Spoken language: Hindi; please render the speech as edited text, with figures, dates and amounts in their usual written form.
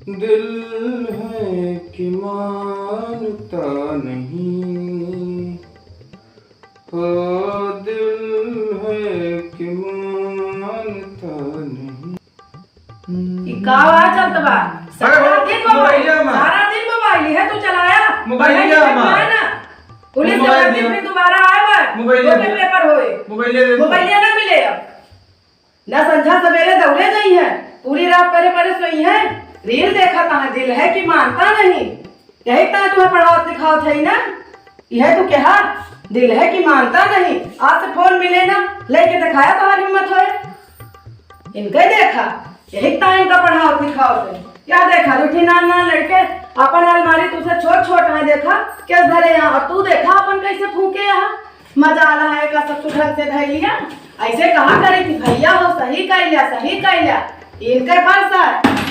दिल है कि मानता नहीं, हो दिल है कि मानता नहीं। का चलत बा सारा दिन मोबाइल है तू चलाया मोबाइल पुलिस के फिर दोबारा आए मोबाइल पेपर होए मोबाइल ना मिले अब ना संझा सवेरे दौड़े गई है पूरी रात परे सोई है रील देखा कहाँ दिल है कि मानता नहीं यही तना तुम्हें पढ़ाओ दिखाओ थे ना यह तू क्या दिल है कि मानता नहीं आज से फोन मिले ना लेके दिखाया तुम्हारी हिम्मत हो इनका देखा यही तना इनका पढ़ाओ दिखाओ थे क्या देखा दूठी नान लड़के अपन अलमारी तुझसे छोट है देखा क्या धरे यहाँ और तू देखा अपन कैसे फूके यहाँ मजा आ रहा है का सब ढंग से धर लिया ऐसे कहा करे कि भैया हो सही कैलिया इनके पास है